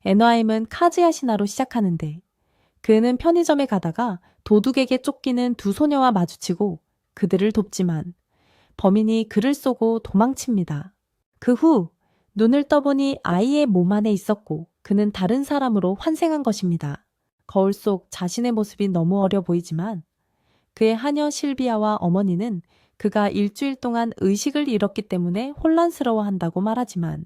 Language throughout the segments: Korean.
애너하임은 카즈야 신화로 시작하는데 그는 편의점에 가다가 도둑에게 쫓기는 두 소녀와 마주치고 그들을 돕지만 범인이 그를 쏘고 도망칩니다. 그 후 눈을 떠보니 아이의 몸 안에 있었고 그는 다른 사람으로 환생한 것입니다. 거울 속 자신의 모습이 너무 어려 보이지만 그의 하녀 실비아와 어머니는 그가 일주일 동안 의식을 잃었기 때문에 혼란스러워한다고 말하지만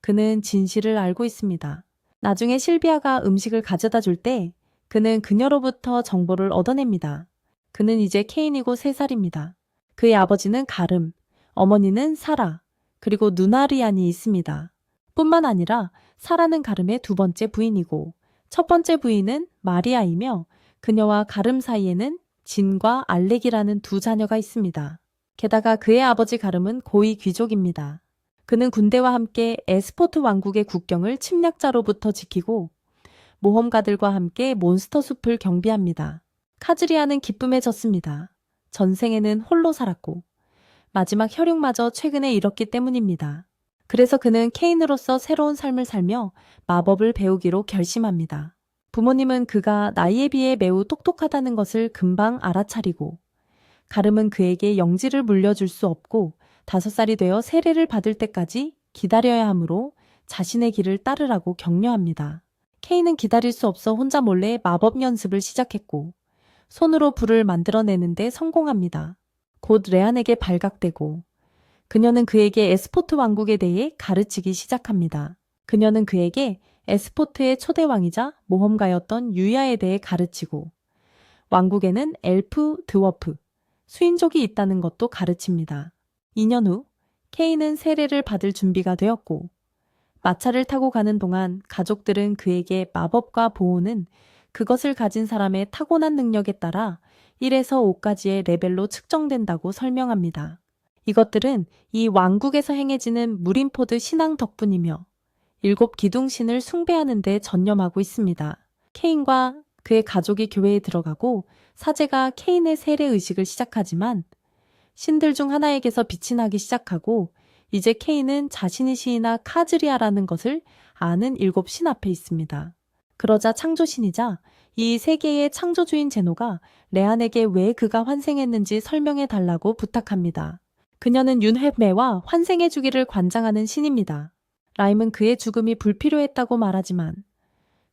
그는 진실을 알고 있습니다. 나중에 실비아가 음식을 가져다 줄 때 그는 그녀로부터 정보를 얻어냅니다. 그는 이제 케인이고 3살입니다. 그의 아버지는 가름, 어머니는 사라, 그리고 누나 리안이 있습니다. 뿐만 아니라 사라는 가름의 두 번째 부인이고 첫 번째 부인은 마리아이며 그녀와 가름 사이에는 진과 알렉이라는 두 자녀가 있습니다. 게다가 그의 아버지 가름은 고위 귀족입니다. 그는 군대와 함께 에스포트 왕국의 국경을 침략자로부터 지키고 모험가들과 함께 몬스터 숲을 경비합니다. 카즈리아는 기쁨에 졌습니다. 전생에는 홀로 살았고 마지막 혈육마저 최근에 잃었기 때문입니다. 그래서 그는 케인으로서 새로운 삶을 살며 마법을 배우기로 결심합니다. 부모님은 그가 나이에 비해 매우 똑똑하다는 것을 금방 알아차리고 가름은 그에게 영지를 물려줄 수 없고 5살이 되어 세례를 받을 때까지 기다려야 하므로 자신의 길을 따르라고 격려합니다. 케인은 기다릴 수 없어 혼자 몰래 마법 연습을 시작했고 손으로 불을 만들어내는데 성공합니다. 곧 레안에게 발각되고 그녀는 그에게 에스포트 왕국에 대해 가르치기 시작합니다. 그녀는 그에게 에스포트의 초대왕이자 모험가였던 유야에 대해 가르치고 왕국에는 엘프, 드워프, 수인족이 있다는 것도 가르칩니다. 2년 후 케인은 세례를 받을 준비가 되었고 마차를 타고 가는 동안 가족들은 그에게 마법과 보호는 그것을 가진 사람의 타고난 능력에 따라 1에서 5까지의 레벨로 측정된다고 설명합니다. 이것들은 이 왕국에서 행해지는 무림포드 신앙 덕분이며 7 기둥신을 숭배하는 데 전념하고 있습니다. 케인과 그의 가족이 교회에 들어가고 사제가 케인의 세례 의식을 시작하지만 신들 중 하나에게서 빛이 나기 시작하고 이제 케인은 자신이 시인한 카즈리아라는 것을 아는 7신 앞에 있습니다. 그러자 창조신이자 이 세계의 창조주인 제노가 레안에게 왜 그가 환생했는지 설명해 달라고 부탁합니다. 그녀는 윤회매와 환생의 주기를 관장하는 신입니다. 라임은 그의 죽음이 불필요했다고 말하지만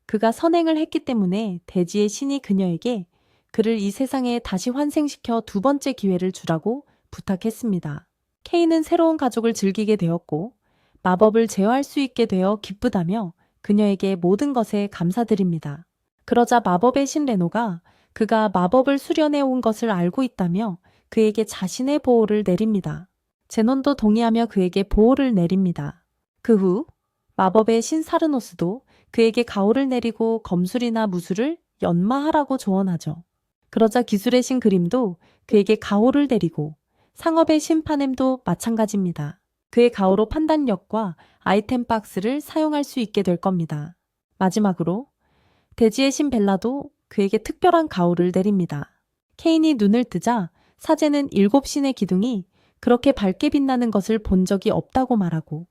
그가 선행을 했기 때문에 대지의 신이 그녀에게 그를 이 세상에 다시 환생시켜 2번째 기회를 주라고 부탁했습니다. 케인은 새로운 가족을 즐기게 되었고 마법을 제어할 수 있게 되어 기쁘다며 그녀에게 모든 것에 감사드립니다. 그러자 마법의 신 레노가 그가 마법을 수련해 온 것을 알고 있다며 그에게 자신의 보호를 내립니다. 제논도 동의하며 그에게 보호를 내립니다. 그 후 마법의 신 사르노스도 그에게 가호를 내리고 검술이나 무술을 연마하라고 조언하죠. 그러자 기술의 신 그림도 그에게 가호를 내리고 상업의 신 파넴도 마찬가지입니다. 그의 가호로 판단력과 아이템 박스를 사용할 수 있게 될 겁니다. 마지막으로 대지의 신 벨라도 그에게 특별한 가호를 내립니다. 케인이 눈을 뜨자 사제는 7신의 기둥이 그렇게 밝게 빛나는 것을 본 적이 없다고 말하고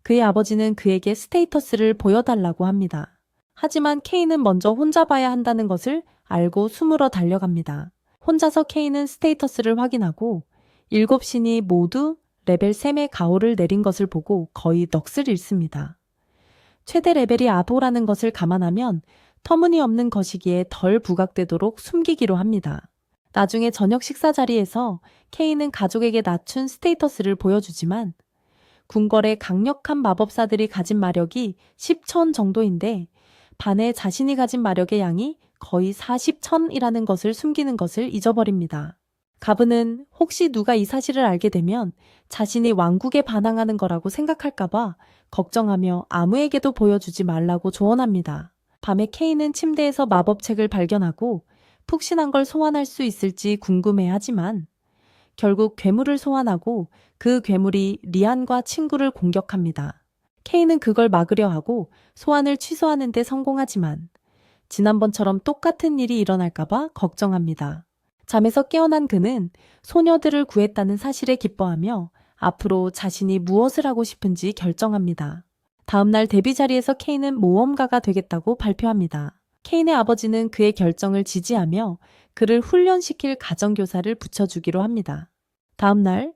그의 아버지는 그에게 스테이터스를 보여달라고 합니다. 하지만 케인은 먼저 혼자 봐야 한다는 것을 알고 숨으러 달려갑니다. 혼자서 케인은 스테이터스를 확인하고 7신이 모두 레벨 3의 가호를 내린 것을 보고 거의 넋을 잃습니다. 최대 레벨이 아보라는 것을 감안하면 터무니없는 것이기에 덜 부각되도록 숨기기로 합니다. 나중에 저녁 식사 자리에서 케인은 가족에게 낮춘 스테이터스를 보여주지만 궁궐의 강력한 마법사들이 가진 마력이 10천 정도인데 반해 자신이 가진 마력의 양이 거의 40천이라는 것을 숨기는 것을 잊어버립니다. 가브는 혹시 누가 이 사실을 알게 되면 자신이 왕국에 반항하는 거라고 생각할까봐 걱정하며 아무에게도 보여주지 말라고 조언합니다. 밤에 케인은 침대에서 마법책을 발견하고 푹신한 걸 소환할 수 있을지 궁금해하지만 결국 괴물을 소환하고 그 괴물이 리안과 친구를 공격합니다. 케인은 그걸 막으려 하고 소환을 취소하는 데 성공하지만 지난번처럼 똑같은 일이 일어날까봐 걱정합니다. 잠에서 깨어난 그는 소녀들을 구했다는 사실에 기뻐하며 앞으로 자신이 무엇을 하고 싶은지 결정합니다. 다음날 데뷔 자리에서 케인은 모험가가 되겠다고 발표합니다. 케인의 아버지는 그의 결정을 지지하며 그를 훈련시킬 가정교사를 붙여주기로 합니다. 다음날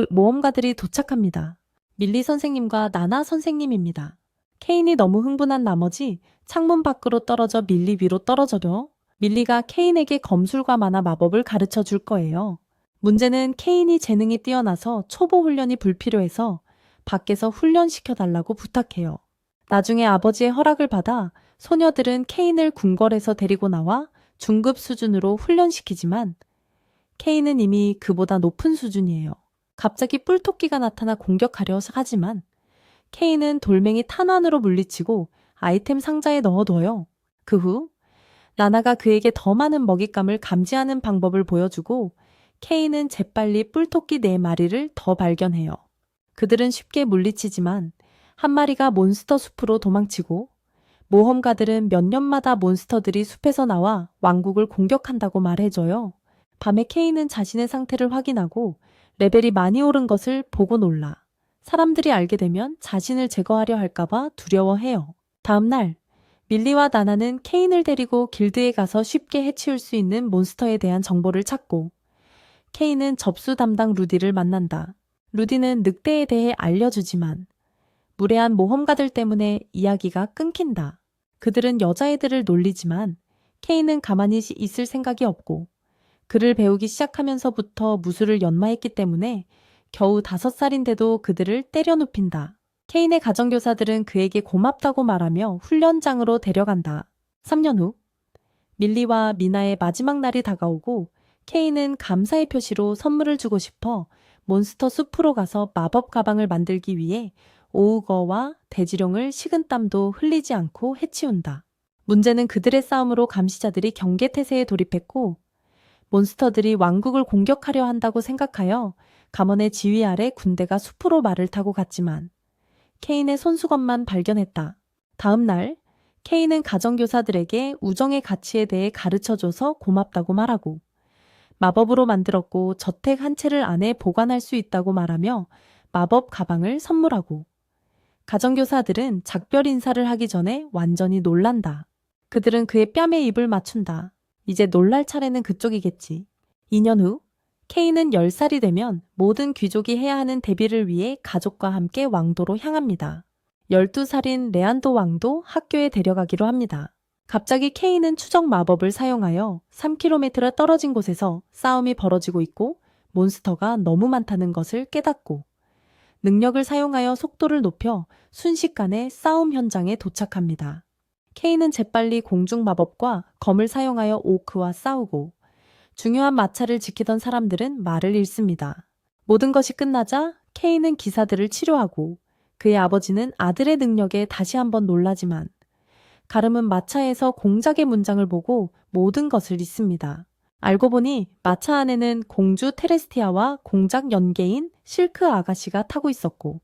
모험가들이 도착합니다. 밀리 선생님과 나나 선생님입니다. 케인이 너무 흥분한 나머지 창문 밖으로 떨어져 밀리 위로 떨어져도 밀리가 케인에게 검술과 만화 마법을 가르쳐 줄 거예요. 문제는 케인이 재능이 뛰어나서 초보 훈련이 불필요해서 밖에서 훈련시켜달라고 부탁해요. 나중에 아버지의 허락을 받아 소녀들은 케인을 궁궐에서 데리고 나와 중급 수준으로 훈련시키지만 케인은 이미 그보다 높은 수준이에요. 갑자기 뿔토끼가 나타나 공격하려 하지만 케인은 돌멩이 탄환으로 물리치고 아이템 상자에 넣어둬요. 그 후 나나가 그에게 더 많은 먹잇감을 감지하는 방법을 보여주고 케인은 재빨리 뿔토끼 4마리를 더 발견해요. 그들은 쉽게 물리치지만 한 마리가 몬스터 숲으로 도망치고 모험가들은 몇 년마다 몬스터들이 숲에서 나와 왕국을 공격한다고 말해줘요. 밤에 케인은 자신의 상태를 확인하고 레벨이 많이 오른 것을 보고 놀라. 사람들이 알게 되면 자신을 제거하려 할까봐 두려워해요. 다음날 밀리와 나나는 케인을 데리고 길드에 가서 쉽게 해치울 수 있는 몬스터에 대한 정보를 찾고 케인은 접수 담당 루디를 만난다. 루디는 늑대에 대해 알려주지만 무례한 모험가들 때문에 이야기가 끊긴다. 그들은 여자애들을 놀리지만 케인은 가만히 있을 생각이 없고 글을 배우기 시작하면서부터 무술을 연마했기 때문에 겨우 5살인데도 그들을 때려 눕힌다. 케인의 가정교사들은 그에게 고맙다고 말하며 훈련장으로 데려간다. 3년 후 밀리와 미나의 마지막 날이 다가오고 케인은 감사의 표시로 선물을 주고 싶어 몬스터 숲으로 가서 마법 가방을 만들기 위해 오우거와 대지룡을 식은땀도 흘리지 않고 해치운다. 문제는 그들의 싸움으로 감시자들이 경계태세에 돌입했고 몬스터들이 왕국을 공격하려 한다고 생각하여 가먼의 지휘 아래 군대가 숲으로 말을 타고 갔지만 케인의 손수건만 발견했다. 다음 날 케인은 가정교사들에게 우정의 가치에 대해 가르쳐줘서 고맙다고 말하고 마법으로 만들었고 저택 한 채를 안에 보관할 수 있다고 말하며 마법 가방을 선물하고 가정교사들은 작별 인사를 하기 전에 완전히 놀란다. 그들은 그의 뺨에 입을 맞춘다. 이제 놀랄 차례는 그쪽이겠지. 2년 후 케인은 10살이 되면 모든 귀족이 해야 하는 대비를 위해 가족과 함께 왕도로 향합니다. 12살인 레안도 왕도 학교에 데려가기로 합니다. 갑자기 케인은 추적 마법을 사용하여 3km 떨어진 곳에서 싸움이 벌어지고 있고 몬스터가 너무 많다는 것을 깨닫고 능력을 사용하여 속도를 높여 순식간에 싸움 현장에 도착합니다. 케인은 재빨리 공중 마법과 검을 사용하여 오크와 싸우고 중요한 마차를 지키던 사람들은 말을 잃습니다. 모든 것이 끝나자 케인은 기사들을 치료하고 그의 아버지는 아들의 능력에 다시 한번 놀라지만 가름은 마차에서 공작의 문장을 보고 모든 것을 잊습니다. 알고 보니 마차 안에는 공주 테레스티아와 공작 연계인 실크 아가씨가 타고 있었고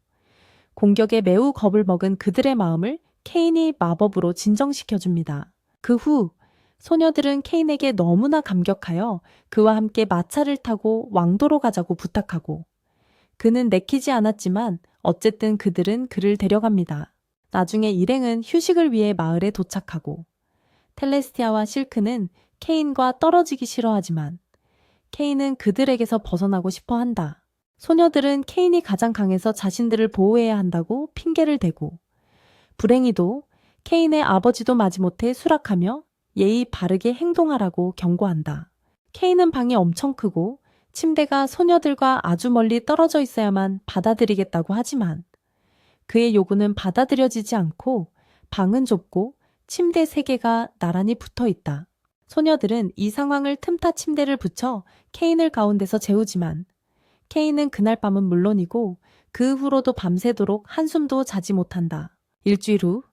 공격에 매우 겁을 먹은 그들의 마음을 케인이 마법으로 진정시켜줍니다. 그 후 소녀들은 케인에게 너무나 감격하여 그와 함께 마차를 타고 왕도로 가자고 부탁하고 그는 내키지 않았지만 어쨌든 그들은 그를 데려갑니다. 나중에 일행은 휴식을 위해 마을에 도착하고 텔레스티아와 실크는 케인과 떨어지기 싫어하지만 케인은 그들에게서 벗어나고 싶어 한다. 소녀들은 케인이 가장 강해서 자신들을 보호해야 한다고 핑계를 대고 불행히도 케인의 아버지도 마지못해 수락하며 예의 바르게 행동하라고 경고한다. 케인은 방이 엄청 크고 침대가 소녀들과 아주 멀리 떨어져 있어야만 받아들이겠다고 하지만 그의 요구는 받아들여지지 않고 방은 좁고 침대 3개가 나란히 붙어 있다. 소녀들은 이 상황을 틈타 침대를 붙여 케인을 가운데서 재우지만 케인은 그날 밤은 물론이고 그 후로도 밤새도록 한숨도 자지 못한다. 일주일 후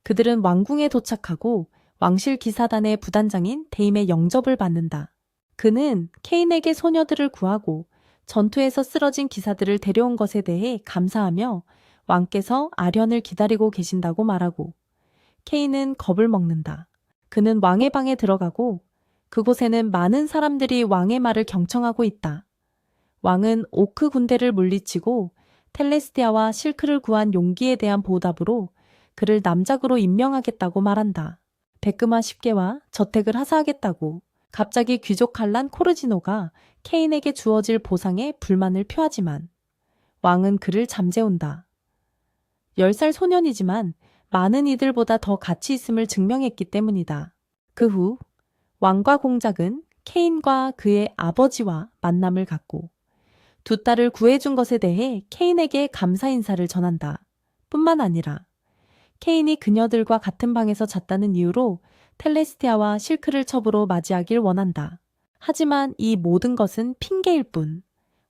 그들은 왕궁에 도착하고 왕실 기사단의 부단장인 데임의 영접을 받는다. 그는 케인에게 소녀들을 구하고 전투에서 쓰러진 기사들을 데려온 것에 대해 감사하며 왕께서 아련을 기다리고 계신다고 말하고 케인은 겁을 먹는다. 그는 왕의 방에 들어가고 그곳에는 많은 사람들이 왕의 말을 경청하고 있다. 왕은 오크 군대를 물리치고 텔레스티아와 실크를 구한 용기에 대한 보답으로 그를 남작으로 임명하겠다고 말한다. 베끄마 10개와 저택을 하사하겠다고. 갑자기 귀족 칼란 코르지노가 케인에게 주어질 보상에 불만을 표하지만 왕은 그를 잠재운다. 10살 소년이지만 많은 이들보다 더 가치 있음을 증명했기 때문이다. 그 후 왕과 공작은 케인과 그의 아버지와 만남을 갖고 두 딸을 구해준 것에 대해 케인에게 감사 인사를 전한다. 뿐만 아니라 케인이 그녀들과 같은 방에서 잤다는 이유로 텔레스티아와 실크를 첩으로 맞이하길 원한다. 하지만 이 모든 것은 핑계일 뿐.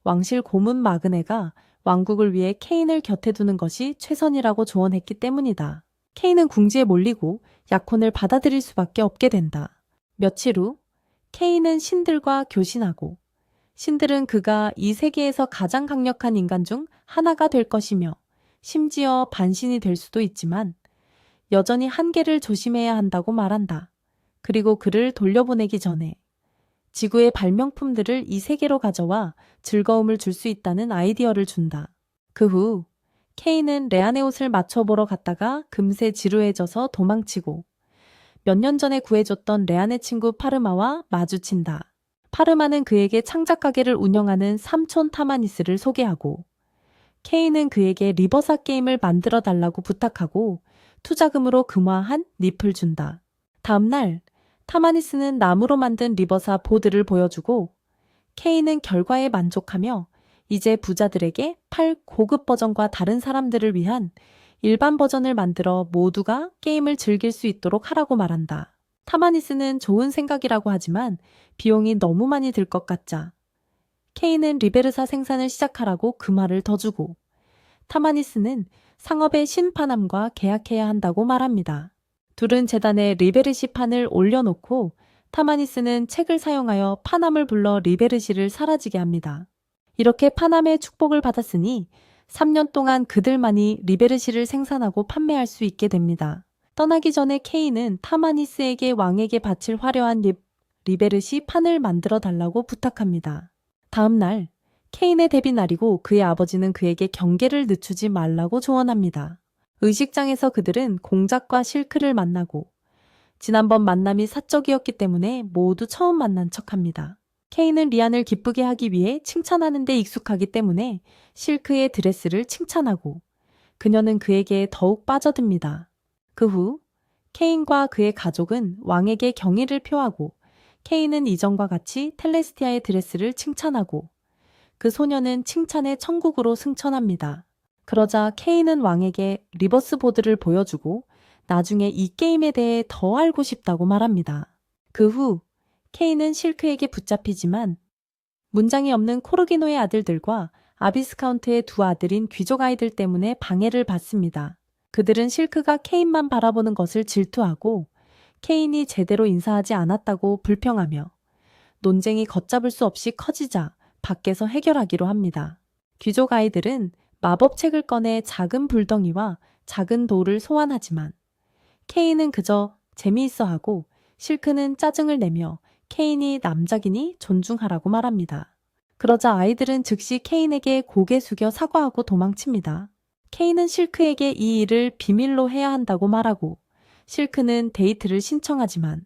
왕실 고문 마그네가 왕국을 위해 케인을 곁에 두는 것이 최선이라고 조언했기 때문이다. 케인은 궁지에 몰리고 약혼을 받아들일 수밖에 없게 된다. 며칠 후 케인은 신들과 교신하고 신들은 그가 이 세계에서 가장 강력한 인간 중 하나가 될 것이며 심지어 반신이 될 수도 있지만 여전히 한계를 조심해야 한다고 말한다. 그리고 그를 돌려보내기 전에 지구의 발명품들을 이 세계로 가져와 즐거움을 줄 수 있다는 아이디어를 준다. 그 후 케인은 레안의 옷을 맞춰보러 갔다가 금세 지루해져서 도망치고 몇 년 전에 구해줬던 레안의 친구 파르마와 마주친다. 파르마는 그에게 창작 가게를 운영하는 삼촌 타마니스를 소개하고 케인은 그에게 리버사 게임을 만들어 달라고 부탁하고 투자금으로 금화한 잎을 준다. 다음 날 타마니스는 나무로 만든 리버사 보드를 보여주고 케인은 결과에 만족하며 이제 부자들에게 팔 고급 버전과 다른 사람들을 위한 일반 버전을 만들어 모두가 게임을 즐길 수 있도록 하라고 말한다. 타마니스는 좋은 생각이라고 하지만 비용이 너무 많이 들 것 같자 케인은 리베르사 생산을 시작하라고 금화를 더 주고 타마니스는 상업의 신파남과 계약해야 한다고 말합니다. 둘은 재단에 리베르시판을 올려놓고 타마니스는 책을 사용하여 파남을 불러 리베르시를 사라지게 합니다. 이렇게 파남의 축복을 받았으니 3년 동안 그들만이 리베르시를 생산하고 판매할 수 있게 됩니다. 떠나기 전에 케인은 타마니스에게 왕에게 바칠 화려한 리베르시 판을 만들어 달라고 부탁합니다. 다음 날 케인의 데뷔 날이고 그의 아버지는 그에게 경계를 늦추지 말라고 조언합니다. 의식장에서 그들은 공작과 실크를 만나고 지난번 만남이 사적이었기 때문에 모두 처음 만난 척합니다. 케인은 리안을 기쁘게 하기 위해 칭찬하는 데 익숙하기 때문에 실크의 드레스를 칭찬하고 그녀는 그에게 더욱 빠져듭니다. 그 후 케인과 그의 가족은 왕에게 경의를 표하고 케인은 이전과 같이 텔레스티아의 드레스를 칭찬하고 그 소녀는 칭찬의 천국으로 승천합니다. 그러자 케인은 왕에게 리버스 보드를 보여주고 나중에 이 게임에 대해 더 알고 싶다고 말합니다. 그 후 케인은 실크에게 붙잡히지만 문장이 없는 코르기노의 아들들과 아비스카운트의 두 아들인 귀족 아이들 때문에 방해를 받습니다. 그들은 실크가 케인만 바라보는 것을 질투하고 케인이 제대로 인사하지 않았다고 불평하며 논쟁이 걷잡을 수 없이 커지자 밖에서 해결하기로 합니다. 귀족 아이들은 마법책을 꺼내 작은 불덩이와 작은 돌을 소환하지만 케인은 그저 재미있어하고 실크는 짜증을 내며 케인이 남작이니 존중하라고 말합니다. 그러자 아이들은 즉시 케인에게 고개 숙여 사과하고 도망칩니다. 케인은 실크에게 이 일을 비밀로 해야 한다고 말하고 실크는 데이트를 신청하지만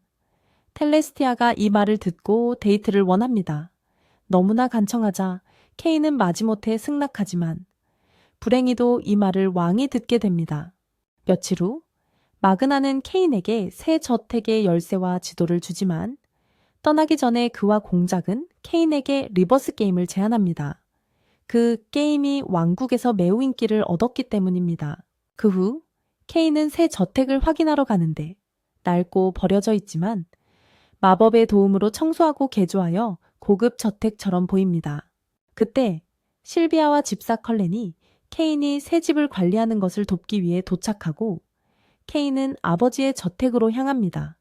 텔레스티아가 이 말을 듣고 데이트를 원합니다. 너무나 간청하자 케인은 마지못해 승낙하지만 불행히도 이 말을 왕이 듣게 됩니다. 며칠 후 마그나는 케인에게 새 저택의 열쇠와 지도를 주지만 떠나기 전에 그와 공작은 케인에게 리버스 게임을 제안합니다. 그 게임이 왕국에서 매우 인기를 얻었기 때문입니다. 그 후 케인은 새 저택을 확인하러 가는데 낡고 버려져 있지만 마법의 도움으로 청소하고 개조하여 고급 저택처럼 보입니다. 그때 실비아와 집사 컬렌이 케인이 새 집을 관리하는 것을 돕기 위해 도착하고 케인은 아버지의 저택으로 향합니다.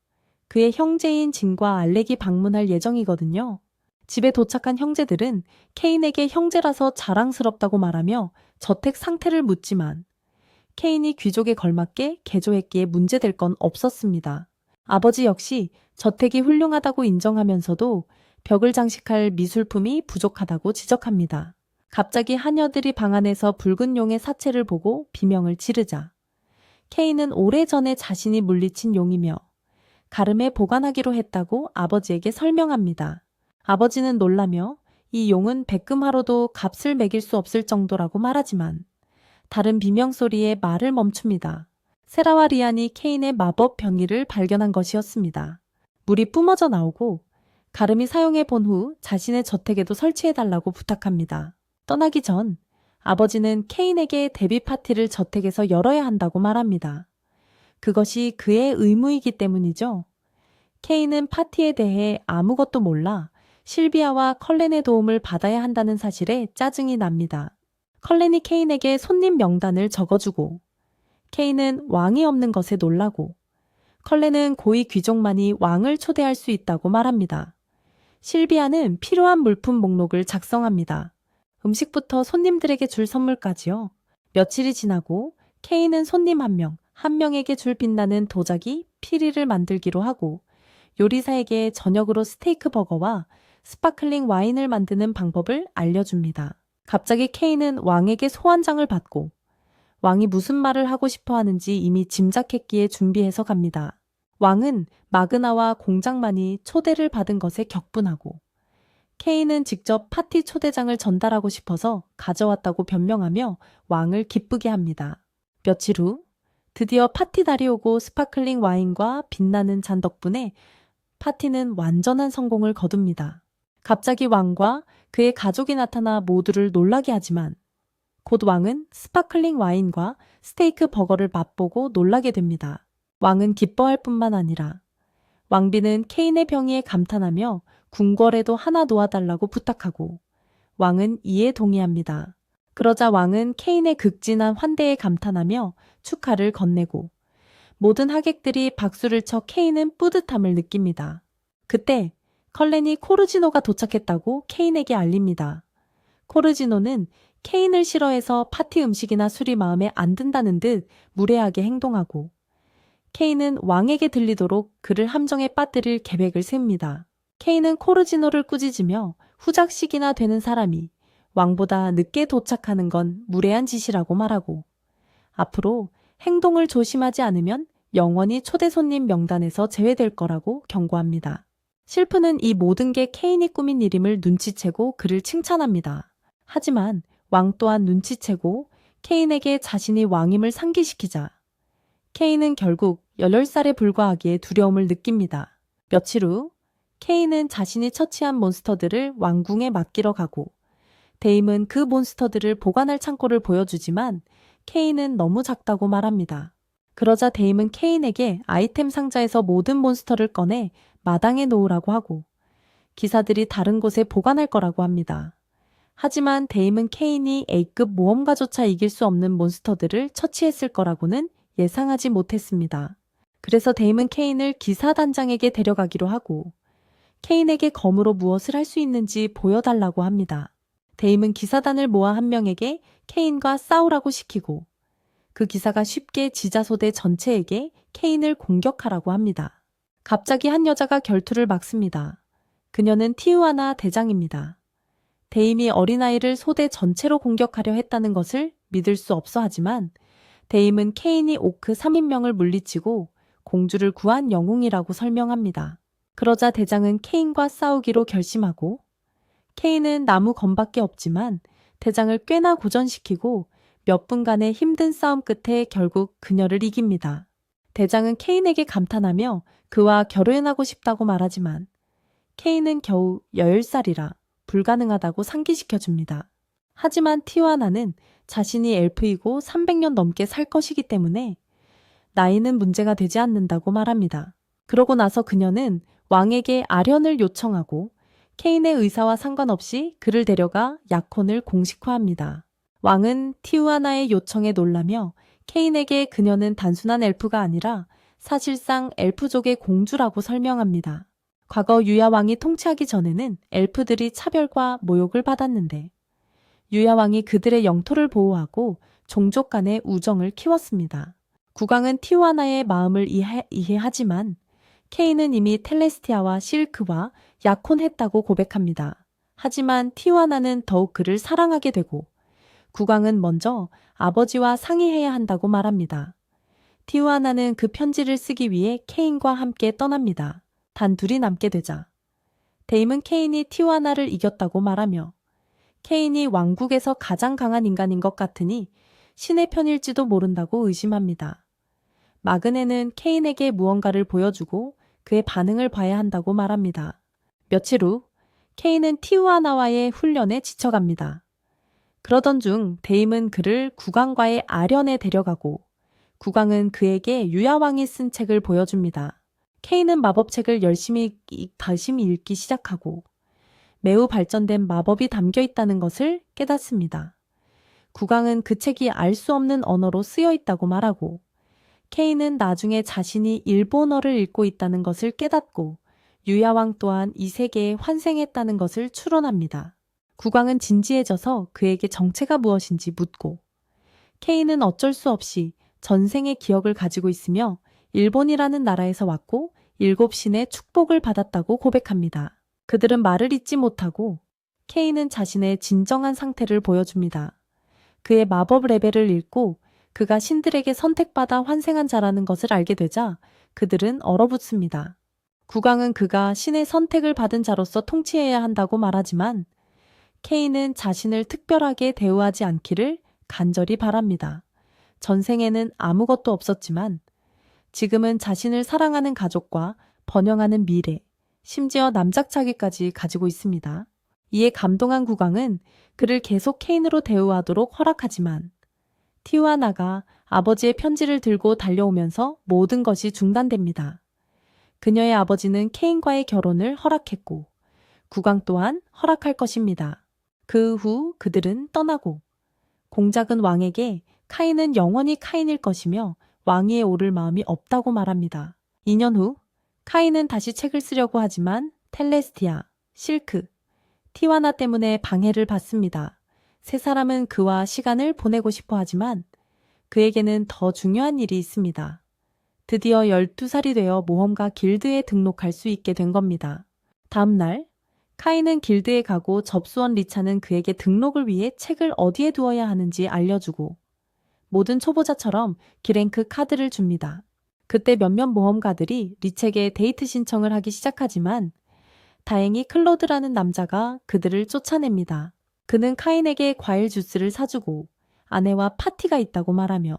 그의 형제인 진과 알렉이 방문할 예정이거든요. 집에 도착한 형제들은 케인에게 형제라서 자랑스럽다고 말하며 저택 상태를 묻지만 케인이 귀족에 걸맞게 개조했기에 문제될 건 없었습니다. 아버지 역시 저택이 훌륭하다고 인정하면서도 벽을 장식할 미술품이 부족하다고 지적합니다. 갑자기 하녀들이 방 안에서 붉은 용의 사체를 보고 비명을 지르자 케인은 오래전에 자신이 물리친 용이며 가름에 보관하기로 했다고 아버지에게 설명합니다. 아버지는 놀라며 이 용은 백금하로도 값을 매길 수 없을 정도라고 말하지만 다른 비명소리에 말을 멈춥니다. 세라와 리안이 케인의 마법 병기를 발견한 것이었습니다. 물이 뿜어져 나오고 가름이 사용해 본 후 자신의 저택에도 설치해달라고 부탁합니다. 떠나기 전 아버지는 케인에게 데뷔 파티를 저택에서 열어야 한다고 말합니다. 그것이 그의 의무이기 때문이죠. 케인은 파티에 대해 아무것도 몰라 실비아와 컬렌의 도움을 받아야 한다는 사실에 짜증이 납니다. 컬렌이 케인에게 손님 명단을 적어주고 케인은 왕이 없는 것에 놀라고 컬렌은 고위 귀족만이 왕을 초대할 수 있다고 말합니다. 실비아는 필요한 물품 목록을 작성합니다. 음식부터 손님들에게 줄 선물까지요. 며칠이 지나고 케인은 손님 한 명에게 줄 빛나는 도자기 피리를 만들기로 하고 요리사에게 저녁으로 스테이크 버거와 스파클링 와인을 만드는 방법을 알려줍니다. 갑자기 케인은 왕에게 소환장을 받고 왕이 무슨 말을 하고 싶어 하는지 이미 짐작했기에 준비해서 갑니다. 왕은 마그나와 공장만이 초대를 받은 것에 격분하고 케인은 직접 파티 초대장을 전달하고 싶어서 가져왔다고 변명하며 왕을 기쁘게 합니다. 며칠 후 드디어 파티 날이 오고 스파클링 와인과 빛나는 잔 덕분에 파티는 완전한 성공을 거둡니다. 갑자기 왕과 그의 가족이 나타나 모두를 놀라게 하지만 곧 왕은 스파클링 와인과 스테이크 버거를 맛보고 놀라게 됩니다. 왕은 기뻐할 뿐만 아니라 왕비는 케인의 병이에 감탄하며 궁궐에도 하나 놓아달라고 부탁하고 왕은 이에 동의합니다. 그러자 왕은 케인의 극진한 환대에 감탄하며 축하를 건네고 모든 하객들이 박수를 쳐 케인은 뿌듯함을 느낍니다. 그때 컬렌이 코르지노가 도착했다고 케인에게 알립니다. 코르지노는 케인을 싫어해서 파티 음식이나 술이 마음에 안 든다는 듯 무례하게 행동하고 케인은 왕에게 들리도록 그를 함정에 빠뜨릴 계획을 세웁니다. 케인은 코르지노를 꾸짖으며 후작식이나 되는 사람이 왕보다 늦게 도착하는 건 무례한 짓이라고 말하고 앞으로 행동을 조심하지 않으면 영원히 초대 손님 명단에서 제외될 거라고 경고합니다. 실프는 이 모든 게 케인이 꾸민 일임을 눈치채고 그를 칭찬합니다. 하지만 왕 또한 눈치채고 케인에게 자신이 왕임을 상기시키자 케인은 결국 18살에 불과하기에 두려움을 느낍니다. 며칠 후 케인은 자신이 처치한 몬스터들을 왕궁에 맡기러 가고 데임은 그 몬스터들을 보관할 창고를 보여주지만 케인은 너무 작다고 말합니다. 그러자 데임은 케인에게 아이템 상자에서 모든 몬스터를 꺼내 마당에 놓으라고 하고 기사들이 다른 곳에 보관할 거라고 합니다. 하지만 데임은 케인이 A급 모험가조차 이길 수 없는 몬스터들을 처치했을 거라고는 예상하지 못했습니다. 그래서 데임은 케인을 기사단장에게 데려가기로 하고 케인에게 검으로 무엇을 할 수 있는지 보여달라고 합니다. 데임은 기사단을 모아 한 명에게 케인과 싸우라고 시키고 그 기사가 쉽게 지자소대 전체에게 케인을 공격하라고 합니다. 갑자기 한 여자가 결투를 막습니다. 그녀는 티우아나 대장입니다. 데임이 어린아이를 소대 전체로 공격하려 했다는 것을 믿을 수 없어 하지만 데임은 케인이 오크 3인명을 물리치고 공주를 구한 영웅이라고 설명합니다. 그러자 대장은 케인과 싸우기로 결심하고 케인은 나무 검밖에 없지만 대장을 꽤나 고전시키고 몇 분간의 힘든 싸움 끝에 결국 그녀를 이깁니다. 대장은 케인에게 감탄하며 그와 결혼하고 싶다고 말하지만 케인은 겨우 10살이라 불가능하다고 상기시켜줍니다. 하지만 티와나는 자신이 엘프이고 300년 넘게 살 것이기 때문에 나이는 문제가 되지 않는다고 말합니다. 그러고 나서 그녀는 왕에게 아련을 요청하고 케인의 의사와 상관없이 그를 데려가 약혼을 공식화합니다. 왕은 티우아나의 요청에 놀라며 케인에게 그녀는 단순한 엘프가 아니라 사실상 엘프족의 공주라고 설명합니다. 과거 유야왕이 통치하기 전에는 엘프들이 차별과 모욕을 받았는데 유야왕이 그들의 영토를 보호하고 종족 간의 우정을 키웠습니다. 국왕은 티우아나의 마음을 이해하지만 케인은 이미 텔레스티아와 실크와 약혼했다고 고백합니다. 하지만 티와나는 더욱 그를 사랑하게 되고 국왕은 먼저 아버지와 상의해야 한다고 말합니다. 티와나는 그 편지를 쓰기 위해 케인과 함께 떠납니다. 단 둘이 남게 되자 데임은 케인이 티와나를 이겼다고 말하며 케인이 왕국에서 가장 강한 인간인 것 같으니 신의 편일지도 모른다고 의심합니다. 마그네는 케인에게 무언가를 보여주고 그의 반응을 봐야 한다고 말합니다. 며칠 후 케인은 티와나와의 훈련에 지쳐갑니다. 그러던 중 데임은 그를 국왕과의 아련에 데려가고 국왕은 그에게 유야왕이 쓴 책을 보여줍니다. 케인은 마법책을 열심히 읽기 시작하고 매우 발전된 마법이 담겨 있다는 것을 깨닫습니다. 국왕은 그 책이 알 수 없는 언어로 쓰여 있다고 말하고 케인은 나중에 자신이 일본어를 읽고 있다는 것을 깨닫고 유야왕 또한 이 세계에 환생했다는 것을 추론합니다. 국왕은 진지해져서 그에게 정체가 무엇인지 묻고 케인은 어쩔 수 없이 전생의 기억을 가지고 있으며 일본이라는 나라에서 왔고 7신의 축복을 받았다고 고백합니다. 그들은 말을 잇지 못하고 케인은 자신의 진정한 상태를 보여줍니다. 그의 마법 레벨을 읽고 그가 신들에게 선택받아 환생한 자라는 것을 알게 되자 그들은 얼어붙습니다. 국왕은 그가 신의 선택을 받은 자로서 통치해야 한다고 말하지만 케인은 자신을 특별하게 대우하지 않기를 간절히 바랍니다. 전생에는 아무것도 없었지만 지금은 자신을 사랑하는 가족과 번영하는 미래, 심지어 남작차기까지 가지고 있습니다. 이에 감동한 국왕은 그를 계속 케인으로 대우하도록 허락하지만 티와나가 아버지의 편지를 들고 달려오면서 모든 것이 중단됩니다. 그녀의 아버지는 케인과의 결혼을 허락했고 국왕 또한 허락할 것입니다. 그 후 그들은 떠나고 공작은 왕에게 카인은 영원히 카인일 것이며 왕위에 오를 마음이 없다고 말합니다. 2년 후 카인은 다시 책을 쓰려고 하지만 텔레스티아, 실크, 티와나 때문에 방해를 받습니다. 세 사람은 그와 시간을 보내고 싶어 하지만 그에게는 더 중요한 일이 있습니다. 드디어 12살이 되어 모험가 길드에 등록할 수 있게 된 겁니다. 다음 날 카인은 길드에 가고 접수원 리차는 그에게 등록을 위해 책을 어디에 두어야 하는지 알려주고 모든 초보자처럼 기랭크 카드를 줍니다. 그때 몇몇 모험가들이 리책에 데이트 신청을 하기 시작하지만 다행히 클로드라는 남자가 그들을 쫓아냅니다. 그는 카인에게 과일 주스를 사주고 아내와 파티가 있다고 말하며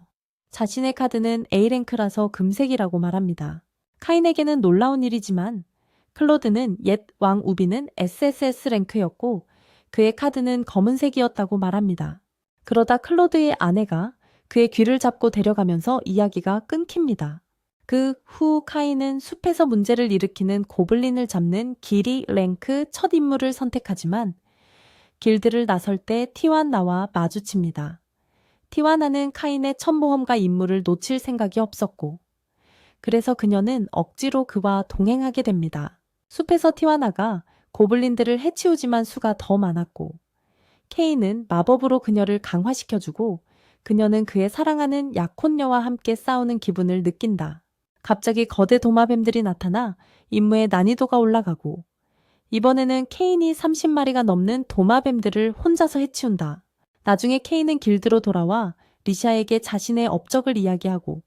자신의 카드는 A랭크라서 금색이라고 말합니다. 카인에게는 놀라운 일이지만 클로드는 옛 왕 우비는 SSS 랭크였고 그의 카드는 검은색이었다고 말합니다. 그러다 클로드의 아내가 그의 귀를 잡고 데려가면서 이야기가 끊깁니다. 그 후 카인은 숲에서 문제를 일으키는 고블린을 잡는 기리 랭크 첫 임무를 선택하지만 길드를 나설 때 티와나와 마주칩니다. 티와나는 카인의 첫 모험가 임무를 놓칠 생각이 없었고 그래서 그녀는 억지로 그와 동행하게 됩니다. 숲에서 티와나가 고블린들을 해치우지만 수가 더 많았고 케인은 마법으로 그녀를 강화시켜주고 그녀는 그의 사랑하는 약혼녀와 함께 싸우는 기분을 느낀다. 갑자기 거대 도마뱀들이 나타나 임무의 난이도가 올라가고 이번에는 케인이 30마리가 넘는 도마뱀들을 혼자서 해치운다. 나중에 케인은 길드로 돌아와 리샤에게 자신의 업적을 이야기하고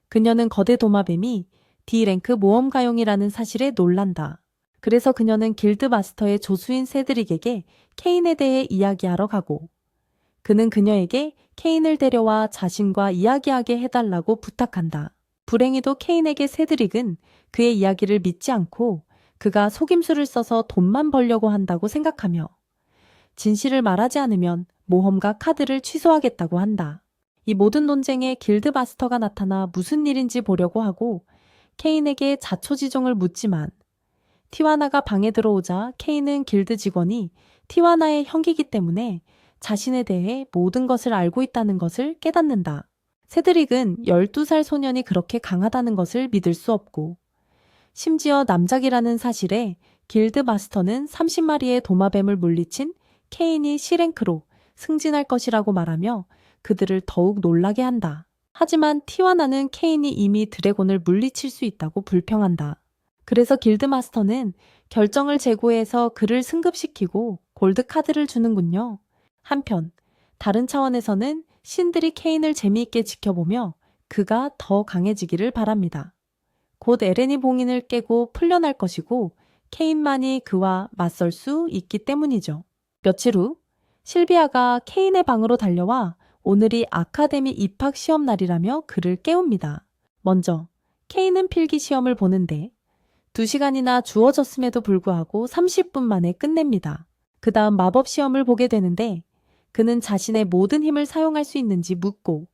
그녀는 거대 도마뱀이 D랭크 모험가용이라는 사실에 놀란다. 그래서 그녀는 길드 마스터의 조수인 세드릭에게 케인에 대해 이야기하러 가고 그는 그녀에게 케인을 데려와 자신과 이야기하게 해달라고 부탁한다. 불행히도 케인에게 세드릭은 그의 이야기를 믿지 않고 그가 속임수를 써서 돈만 벌려고 한다고 생각하며 진실을 말하지 않으면 모험가 카드를 취소하겠다고 한다. 이 모든 논쟁에 길드 마스터가 나타나 무슨 일인지 보려고 하고 케인에게 자초지종을 묻지만 티와나가 방에 들어오자 케인은 길드 직원이 티와나의 형기이기 때문에 자신에 대해 모든 것을 알고 있다는 것을 깨닫는다. 세드릭은 12살 소년이 그렇게 강하다는 것을 믿을 수 없고 심지어 남작이라는 사실에 길드 마스터는 30마리의 도마뱀을 물리친 케인이 C랭크로 승진할 것이라고 말하며 그들을 더욱 놀라게 한다. 하지만 티와나는 케인이 이미 드래곤을 물리칠 수 있다고 불평한다. 그래서 길드마스터는 결정을 제고해서 그를 승급시키고 골드카드를 주는군요. 한편 다른 차원에서는 신들이 케인을 재미있게 지켜보며 그가 더 강해지기를 바랍니다. 곧 에렌이 봉인을 깨고 풀려날 것이고 케인만이 그와 맞설 수 있기 때문이죠. 며칠 후 실비아가 케인의 방으로 달려와 오늘이 아카데미 입학 시험 날이라며 그를 깨웁니다. 먼저 케인은 필기 시험을 보는데 2시간이나 주어졌음에도 불구하고 30분 만에 끝냅니다. 그 다음 마법 시험을 보게 되는데 그는 자신의 모든 힘을 사용할 수 있는지 묻고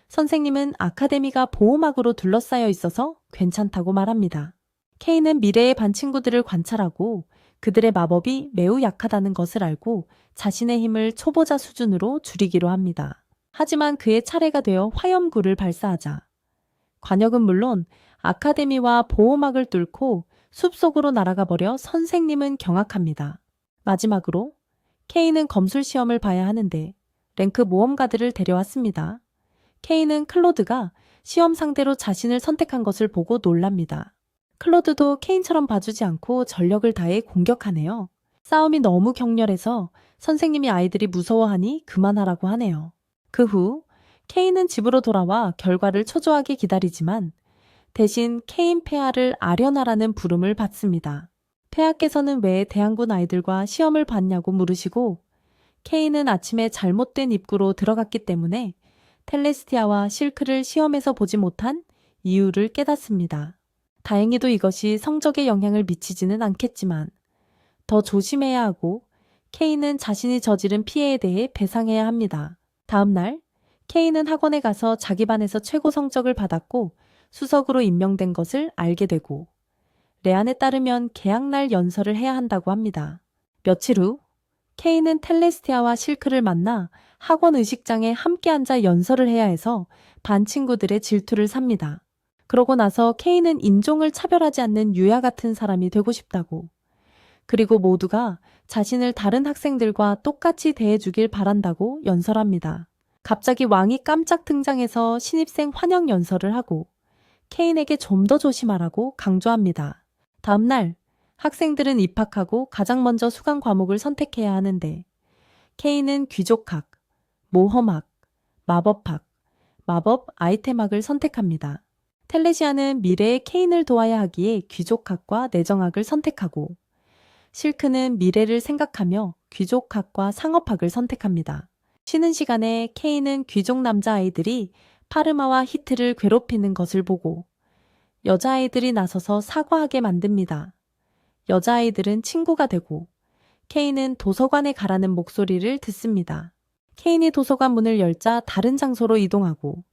선생님은 아카데미가 보호막으로 둘러싸여 있어서 괜찮다고 말합니다. 케인은 미래의 반 친구들을 관찰하고 그들의 마법이 매우 약하다는 것을 알고 자신의 힘을 초보자 수준으로 줄이기로 합니다. 하지만 그의 차례가 되어 화염구를 발사하자 관역은 물론 아카데미와 보호막을 뚫고 숲속으로 날아가 버려 선생님은 경악합니다. 마지막으로 케인은 검술 시험을 봐야 하는데 랭크 모험가들을 데려왔습니다. 케인은 클로드가 시험 상대로 자신을 선택한 것을 보고 놀랍니다. 클로드도 케인처럼 봐주지 않고 전력을 다해 공격하네요. 싸움이 너무 격렬해서 선생님이 아이들이 무서워하니 그만하라고 하네요. 그 후 케인은 집으로 돌아와 결과를 초조하게 기다리지만 대신 케인 폐하를 아련하라는 부름을 받습니다. 폐하께서는 왜 대항군 아이들과 시험을 봤냐고 물으시고 케인은 아침에 잘못된 입구로 들어갔기 때문에 텔레스티아와 실크를 시험에서 보지 못한 이유를 깨닫습니다. 다행히도 이것이 성적에 영향을 미치지는 않겠지만 더 조심해야 하고 케인은 자신이 저지른 피해에 대해 배상해야 합니다. 다음 날 케인은 학원에 가서 자기 반에서 최고 성적을 받았고 수석으로 임명된 것을 알게 되고 레안에 따르면 개학날 연설을 해야 한다고 합니다. 며칠 후 케인은 텔레스티아와 실크를 만나 학원 의식장에 함께 앉아 연설을 해야 해서 반 친구들의 질투를 삽니다. 그러고 나서 케인은 인종을 차별하지 않는 유야 같은 사람이 되고 싶다고 그리고 모두가 자신을 다른 학생들과 똑같이 대해주길 바란다고 연설합니다. 갑자기 왕이 깜짝 등장해서 신입생 환영 연설을 하고 케인에게 좀 더 조심하라고 강조합니다. 다음 날 학생들은 입학하고 가장 먼저 수강 과목을 선택해야 하는데 케인은 귀족학, 모험학, 마법학, 마법 아이템학을 선택합니다. 텔레시아는 미래의 케인을 도와야 하기에 귀족학과 내정학을 선택하고 실크는 미래를 생각하며 귀족학과 상업학을 선택합니다. 쉬는 시간에 케인은 귀족 남자아이들이 파르마와 히트를 괴롭히는 것을 보고 여자아이들이 나서서 사과하게 만듭니다. 여자아이들은 친구가 되고 케인은 도서관에 가라는 목소리를 듣습니다. 케인이 도서관 문을 열자 다른 장소로 이동하고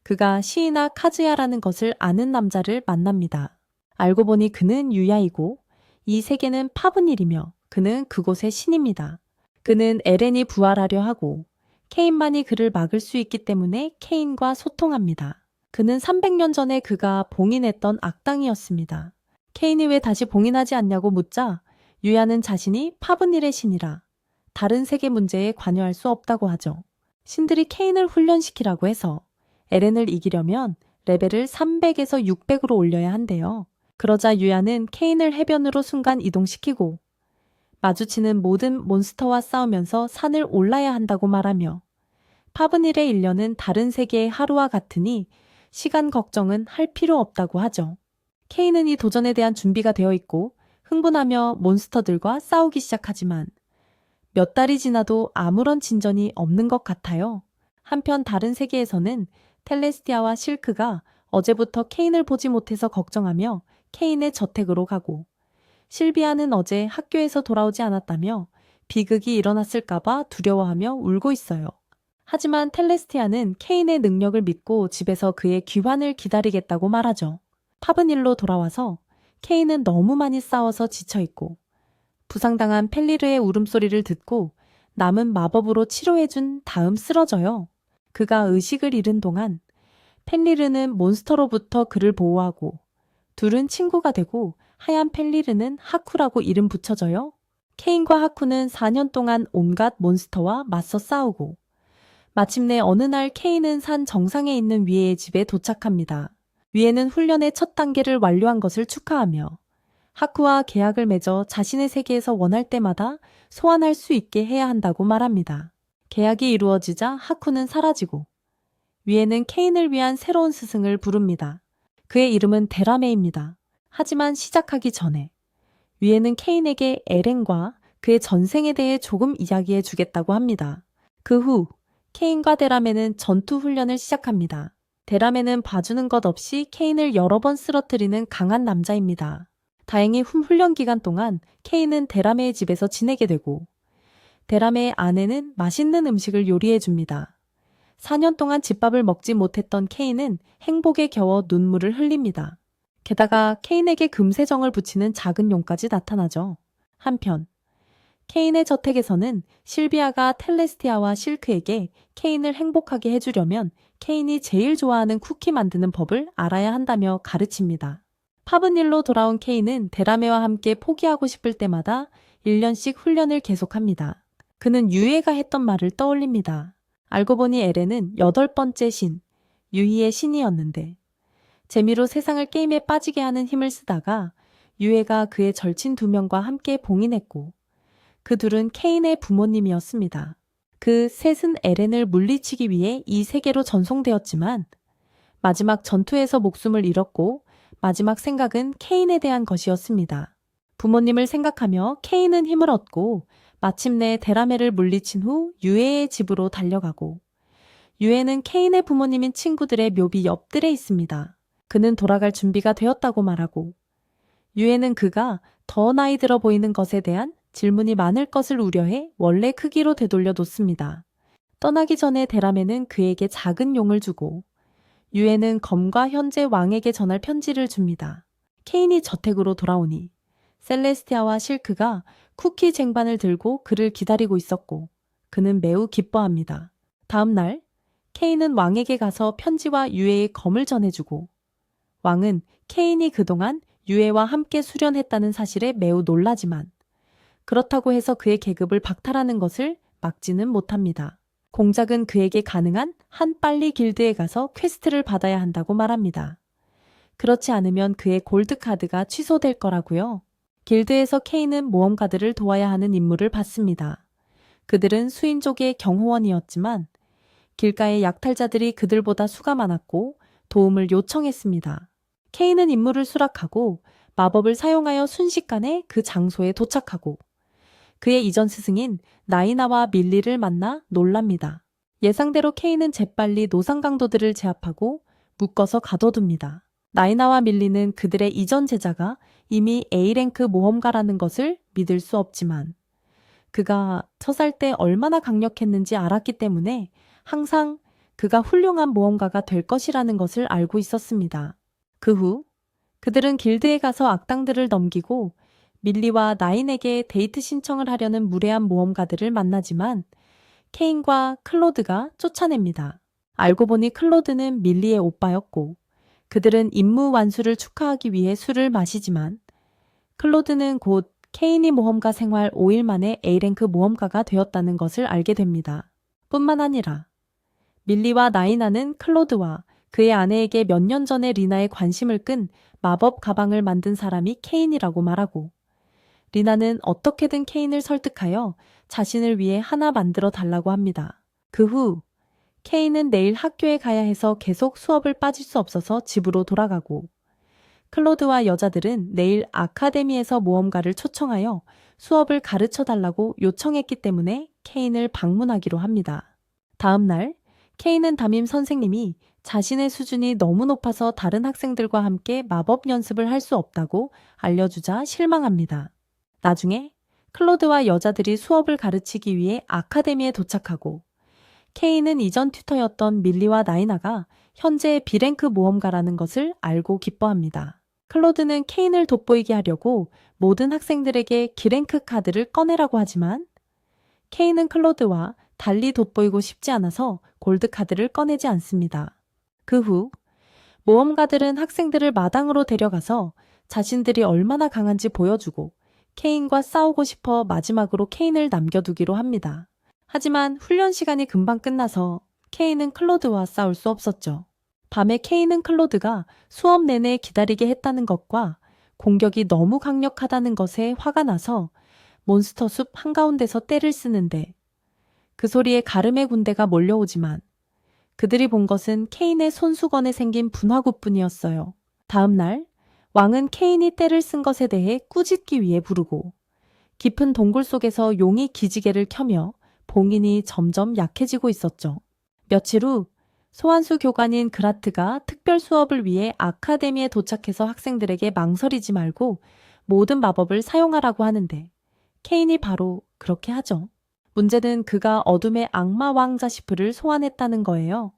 그가 시이나 카즈야라는 것을 아는 남자를 만납니다. 알고 보니 그는 유야이고 이 세계는 파브닐이며 그는 그곳의 신입니다. 그는 에렌이 부활하려 하고 케인만이 그를 막을 수 있기 때문에 케인과 소통합니다. 그는 300년 전에 그가 봉인했던 악당이었습니다. 케인이 왜 다시 봉인하지 않냐고 묻자 유야는 자신이 파브닐의 신이라 다른 세계 문제에 관여할 수 없다고 하죠. 신들이 케인을 훈련시키라고 해서 에렌을 이기려면 레벨을 300에서 600으로 올려야 한대요. 그러자 유야는 케인을 해변으로 순간 이동시키고 마주치는 모든 몬스터와 싸우면서 산을 올라야 한다고 말하며 파브닐의 일년은 다른 세계의 하루와 같으니 시간 걱정은 할 필요 없다고 하죠. 케인은 이 도전에 대한 준비가 되어 있고 흥분하며 몬스터들과 싸우기 시작하지만 몇 달이 지나도 아무런 진전이 없는 것 같아요. 한편 다른 세계에서는 텔레스티아와 실크가 어제부터 케인을 보지 못해서 걱정하며 케인의 저택으로 가고 실비아는 어제 학교에서 돌아오지 않았다며 비극이 일어났을까봐 두려워하며 울고 있어요. 하지만 텔레스티아는 케인의 능력을 믿고 집에서 그의 귀환을 기다리겠다고 말하죠. 파브닐로 돌아와서 케인은 너무 많이 싸워서 지쳐있고 부상당한 펠리르의 울음소리를 듣고 남은 마법으로 치료해준 다음 쓰러져요. 그가 의식을 잃은 동안 펠리르는 몬스터로부터 그를 보호하고 둘은 친구가 되고 하얀 펠리르는 하쿠라고 이름 붙여져요. 케인과 하쿠는 4년 동안 온갖 몬스터와 맞서 싸우고 마침내 어느 날 케인은 산 정상에 있는 위에의 집에 도착합니다. 위에는 훈련의 첫 단계를 완료한 것을 축하하며 하쿠와 계약을 맺어 자신의 세계에서 원할 때마다 소환할 수 있게 해야 한다고 말합니다. 계약이 이루어지자 하쿠는 사라지고 위에는 케인을 위한 새로운 스승을 부릅니다. 그의 이름은 데라메입니다. 하지만 시작하기 전에 위에는 케인에게 에렌과 그의 전생에 대해 조금 이야기해 주겠다고 합니다. 그 후 케인과 데라메는 전투 훈련을 시작합니다. 데라메는 봐주는 것 없이 케인을 여러 번 쓰러뜨리는 강한 남자입니다. 다행히 훈련 기간 동안 케인은 데라메의 집에서 지내게 되고 데라메의 아내는 맛있는 음식을 요리해 줍니다. 4년 동안 집밥을 먹지 못했던 케인은 행복에 겨워 눈물을 흘립니다. 게다가 케인에게 금세정을 붙이는 작은 용까지 나타나죠. 한편 케인의 저택에서는 실비아가 텔레스티아와 실크에게 케인을 행복하게 해주려면 케인이 제일 좋아하는 쿠키 만드는 법을 알아야 한다며 가르칩니다. 파브닐로 돌아온 케인은 데라메와 함께 포기하고 싶을 때마다 1년씩 훈련을 계속합니다. 그는 유이가 했던 말을 떠올립니다. 알고 보니 에렌은 8번째 신, 유이의 신이었는데 재미로 세상을 게임에 빠지게 하는 힘을 쓰다가 유이가 그의 절친 2명과 함께 봉인했고 그 둘은 케인의 부모님이었습니다. 그 셋은 에렌을 물리치기 위해 이 세계로 전송되었지만 마지막 전투에서 목숨을 잃었고 마지막 생각은 케인에 대한 것이었습니다. 부모님을 생각하며 케인은 힘을 얻고 마침내 데라메를 물리친 후 유에의 집으로 달려가고 유에는 케인의 부모님인 친구들의 묘비 옆들에 있습니다. 그는 돌아갈 준비가 되었다고 말하고 유에는 그가 더 나이 들어 보이는 것에 대한 질문이 많을 것을 우려해 원래 크기로 되돌려 놓습니다. 떠나기 전에 데라메는 그에게 작은 용을 주고 유에는 검과 현재 왕에게 전할 편지를 줍니다. 케인이 저택으로 돌아오니 셀레스티아와 실크가 쿠키 쟁반을 들고 그를 기다리고 있었고 그는 매우 기뻐합니다. 다음 날 케인은 왕에게 가서 편지와 유에의 검을 전해주고 왕은 케인이 그동안 유에와 함께 수련했다는 사실에 매우 놀라지만 그렇다고 해서 그의 계급을 박탈하는 것을 막지는 못합니다. 공작은 그에게 가능한 한 빨리 길드에 가서 퀘스트를 받아야 한다고 말합니다. 그렇지 않으면 그의 골드카드가 취소될 거라고요. 길드에서 케인은 모험가들을 도와야 하는 임무를 받습니다. 그들은 수인족의 경호원이었지만 길가의 약탈자들이 그들보다 수가 많았고 도움을 요청했습니다. 케인은 임무를 수락하고 마법을 사용하여 순식간에 그 장소에 도착하고 그의 이전 스승인 나이나와 밀리를 만나 놀랍니다. 예상대로 케인은 재빨리 노상 강도들을 제압하고 묶어서 가둬둡니다. 나이나와 밀리는 그들의 이전 제자가 이미 A랭크 모험가라는 것을 믿을 수 없지만 그가 저 살 때 얼마나 강력했는지 알았기 때문에 항상 그가 훌륭한 모험가가 될 것이라는 것을 알고 있었습니다. 그 후 그들은 길드에 가서 악당들을 넘기고 밀리와 나인에게 데이트 신청을 하려는 무례한 모험가들을 만나지만 케인과 클로드가 쫓아냅니다. 알고 보니 클로드는 밀리의 오빠였고 그들은 임무 완수를 축하하기 위해 술을 마시지만 클로드는 곧 케인이 모험가 생활 5일 만에 A랭크 모험가가 되었다는 것을 알게 됩니다. 뿐만 아니라 밀리와 나이나는 클로드와 그의 아내에게 몇 년 전에 리나의 관심을 끈 마법 가방을 만든 사람이 케인이라고 말하고 리나는 어떻게든 케인을 설득하여 자신을 위해 하나 만들어 달라고 합니다. 그 후 케인은 내일 학교에 가야 해서 계속 수업을 빠질 수 없어서 집으로 돌아가고 클로드와 여자들은 내일 아카데미에서 모험가를 초청하여 수업을 가르쳐 달라고 요청했기 때문에 케인을 방문하기로 합니다. 다음 날 케인은 담임 선생님이 자신의 수준이 너무 높아서 다른 학생들과 함께 마법 연습을 할 수 없다고 알려주자 실망합니다. 나중에 클로드와 여자들이 수업을 가르치기 위해 아카데미에 도착하고 케인은 이전 튜터였던 밀리와 나이나가 현재 B랭크 모험가라는 것을 알고 기뻐합니다. 클로드는 케인을 돋보이게 하려고 모든 학생들에게 G랭크 카드를 꺼내라고 하지만 케인은 클로드와 달리 돋보이고 싶지 않아서 골드 카드를 꺼내지 않습니다. 그 후 모험가들은 학생들을 마당으로 데려가서 자신들이 얼마나 강한지 보여주고 케인과 싸우고 싶어 마지막으로 케인을 남겨두기로 합니다. 하지만 훈련 시간이 금방 끝나서 케인은 클로드와 싸울 수 없었죠. 밤에 케인은 클로드가 수업 내내 기다리게 했다는 것과 공격이 너무 강력하다는 것에 화가 나서 몬스터 숲 한가운데서 떼를 쓰는데 그 소리에 가름의 군대가 몰려오지만 그들이 본 것은 케인의 손수건에 생긴 분화구뿐이었어요. 다음 날 왕은 케인이 떼를 쓴 것에 대해 꾸짖기 위해 부르고 깊은 동굴 속에서 용이 기지개를 켜며 봉인이 점점 약해지고 있었죠. 며칠 후 소환수 교관인 그라트가 특별 수업을 위해 아카데미에 도착해서 학생들에게 망설이지 말고 모든 마법을 사용하라고 하는데 케인이 바로 그렇게 하죠. 문제는 그가 어둠의 악마 왕 자시프를 소환했다는 거예요.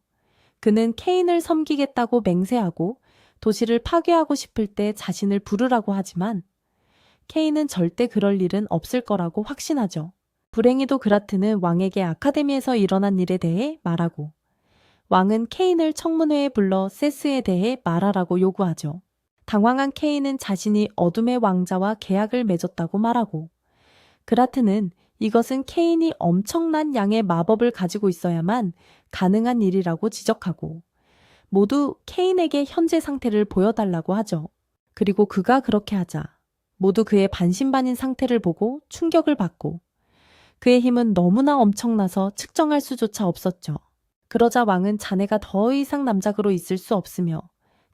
그는 케인을 섬기겠다고 맹세하고 도시를 파괴하고 싶을 때 자신을 부르라고 하지만 케인은 절대 그럴 일은 없을 거라고 확신하죠. 불행히도 그라트는 왕에게 아카데미에서 일어난 일에 대해 말하고 왕은 케인을 청문회에 불러 세스에 대해 말하라고 요구하죠. 당황한 케인은 자신이 어둠의 왕자와 계약을 맺었다고 말하고 그라트는 이것은 케인이 엄청난 양의 마법을 가지고 있어야만 가능한 일이라고 지적하고 모두 케인에게 현재 상태를 보여달라고 하죠. 그리고 그가 그렇게 하자 모두 그의 반신반인 상태를 보고 충격을 받고 그의 힘은 너무나 엄청나서 측정할 수조차 없었죠. 그러자 왕은 자네가 더 이상 남작으로 있을 수 없으며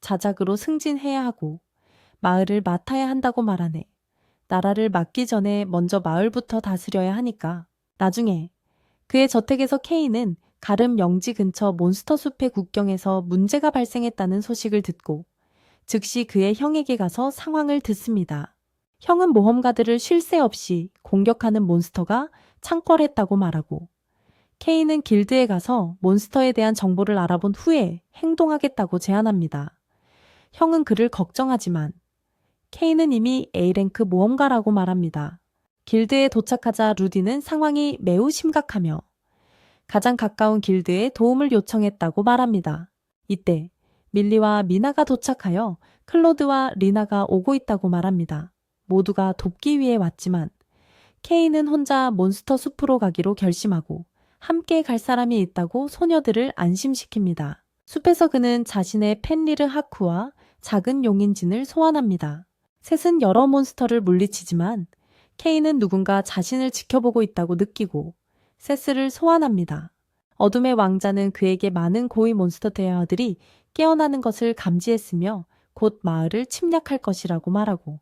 자작으로 승진해야 하고 마을을 맡아야 한다고 말하네. 나라를 맡기 전에 먼저 마을부터 다스려야 하니까. 나중에 그의 저택에서 케인은 가름 영지 근처 몬스터 숲의 국경에서 문제가 발생했다는 소식을 듣고 즉시 그의 형에게 가서 상황을 듣습니다. 형은 모험가들을 쉴 새 없이 공격하는 몬스터가 창궐했다고 말하고 케인은 길드에 가서 몬스터에 대한 정보를 알아본 후에 행동하겠다고 제안합니다. 형은 그를 걱정하지만 케인은 이미 A랭크 모험가라고 말합니다. 길드에 도착하자 루디는 상황이 매우 심각하며 가장 가까운 길드에 도움을 요청했다고 말합니다. 이때 밀리와 미나가 도착하여 클로드와 리나가 오고 있다고 말합니다. 모두가 돕기 위해 왔지만 케인은 혼자 몬스터 숲으로 가기로 결심하고 함께 갈 사람이 있다고 소녀들을 안심시킵니다. 숲에서 그는 자신의 펜리르 하쿠와 작은 용인진을 소환합니다. 셋은 여러 몬스터를 물리치지만 케인은 누군가 자신을 지켜보고 있다고 느끼고 세스를 소환합니다. 어둠의 왕자는 그에게 많은 고위 몬스터 대화들이 깨어나는 것을 감지했으며 곧 마을을 침략할 것이라고 말하고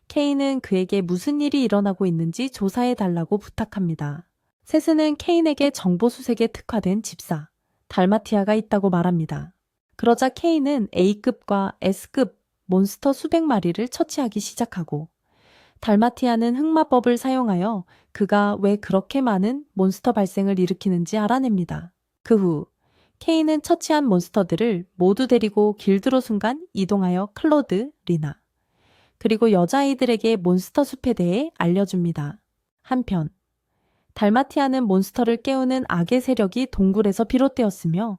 케인은 그에게 무슨 일이 일어나고 있는지 조사해달라고 부탁합니다. 세스는 케인에게 정보 수색에 특화된 집사, 달마티아가 있다고 말합니다. 그러자 케인은 A급과 S급 몬스터 수백 마리를 처치하기 시작하고 달마티아는 흑마법을 사용하여 그가 왜 그렇게 많은 몬스터 발생을 일으키는지 알아냅니다. 그 후 케인은 처치한 몬스터들을 모두 데리고 길드로 순간 이동하여 클로드, 리나, 그리고 여자아이들에게 몬스터 숲에 대해 알려줍니다. 한편 달마티아는 몬스터를 깨우는 악의 세력이 동굴에서 비롯되었으며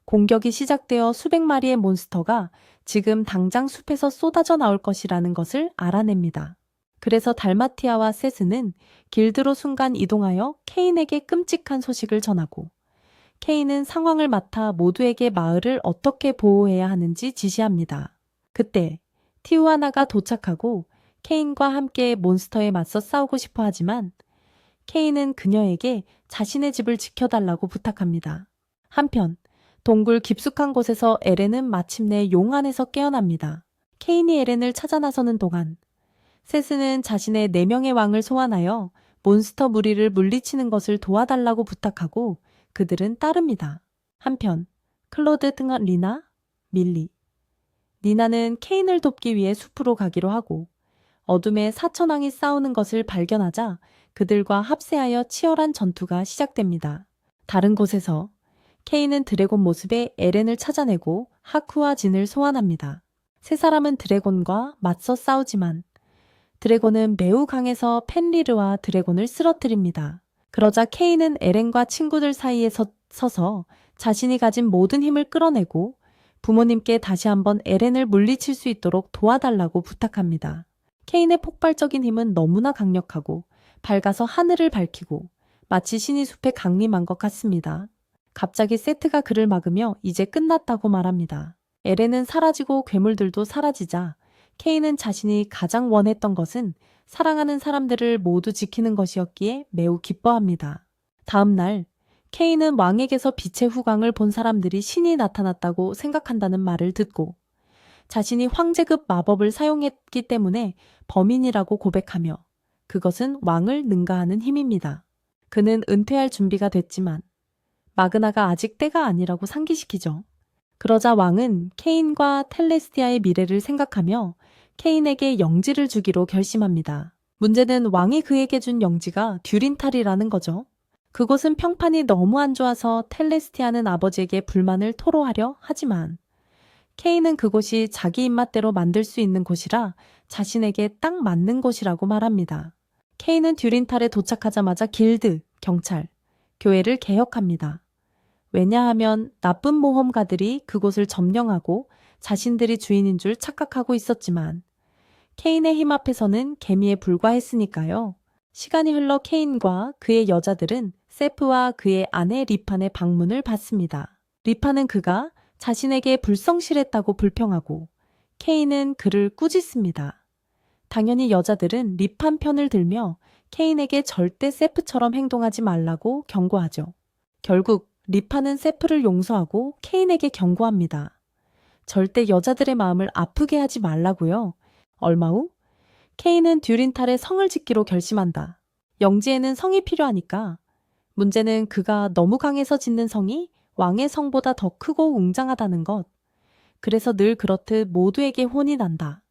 공격이 시작되어 수백 마리의 몬스터가 지금 당장 숲에서 쏟아져 나올 것이라는 것을 알아냅니다. 그래서 달마티아와 세스는 길드로 순간 이동하여 케인에게 끔찍한 소식을 전하고 케인은 상황을 맡아 모두에게 마을을 어떻게 보호해야 하는지 지시합니다. 그때 티우아나가 도착하고 케인과 함께 몬스터에 맞서 싸우고 싶어 하지만 케인은 그녀에게 자신의 집을 지켜달라고 부탁합니다. 한편 동굴 깊숙한 곳에서 에렌은 마침내 용 안에서 깨어납니다. 케인이 에렌을 찾아 나서는 동안 세스는 자신의 4명의 왕을 소환하여 몬스터 무리를 물리치는 것을 도와달라고 부탁하고 그들은 따릅니다. 한편 클로드 등한 리나, 밀리, 니나는 케인을 돕기 위해 숲으로 가기로 하고 어둠에 사천왕이 싸우는 것을 발견하자 그들과 합세하여 치열한 전투가 시작됩니다. 다른 곳에서 케인은 드래곤 모습의 에렌을 찾아내고 하쿠와 진을 소환합니다. 세 사람은 드래곤과 맞서 싸우지만 드래곤은 매우 강해서 펜리르와 드래곤을 쓰러뜨립니다. 그러자 케인은 에렌과 친구들 사이에 서서 자신이 가진 모든 힘을 끌어내고 부모님께 다시 한번 에렌을 물리칠 수 있도록 도와달라고 부탁합니다. 케인의 폭발적인 힘은 너무나 강력하고 밝아서 하늘을 밝히고 마치 신이 숲에 강림한 것 같습니다. 갑자기 세트가 그를 막으며 이제 끝났다고 말합니다. 에렌은 사라지고 괴물들도 사라지자 케인은 자신이 가장 원했던 것은 사랑하는 사람들을 모두 지키는 것이었기에 매우 기뻐합니다. 다음 날, 케인은 왕에게서 빛의 후광을 본 사람들이 신이 나타났다고 생각한다는 말을 듣고 자신이 황제급 마법을 사용했기 때문에 범인이라고 고백하며 그것은 왕을 능가하는 힘입니다. 그는 은퇴할 준비가 됐지만 마그나가 아직 때가 아니라고 상기시키죠. 그러자 왕은 케인과 텔레스티아의 미래를 생각하며 케인에게 영지를 주기로 결심합니다. 문제는 왕이 그에게 준 영지가 듀린탈이라는 거죠. 그곳은 평판이 너무 안 좋아서 텔레스티아는 아버지에게 불만을 토로하려 하지만 케인은 그곳이 자기 입맛대로 만들 수 있는 곳이라 자신에게 딱 맞는 곳이라고 말합니다. 케인은 듀린탈에 도착하자마자 길드, 경찰, 교회를 개혁합니다. 왜냐하면 나쁜 모험가들이 그곳을 점령하고 자신들이 주인인 줄 착각하고 있었지만 케인의 힘 앞에서는 개미에 불과했으니까요. 시간이 흘러 케인과 그의 여자들은 세프와 그의 아내 리판의 방문을 받습니다. 리판은 그가 자신에게 불성실했다고 불평하고 케인은 그를 꾸짖습니다. 당연히 여자들은 리판 편을 들며 케인에게 절대 세프처럼 행동하지 말라고 경고하죠. 결국 리판은 세프를 용서하고 케인에게 경고합니다. 절대 여자들의 마음을 아프게 하지 말라고요. 얼마 후 케인은 듀린탈에 성을 짓기로 결심한다. 영지에는 성이 필요하니까. 문제는 그가 너무 강해서 짓는 성이 왕의 성보다 더 크고 웅장하다는 것. 그래서 늘 그렇듯 모두에게 혼이 난다.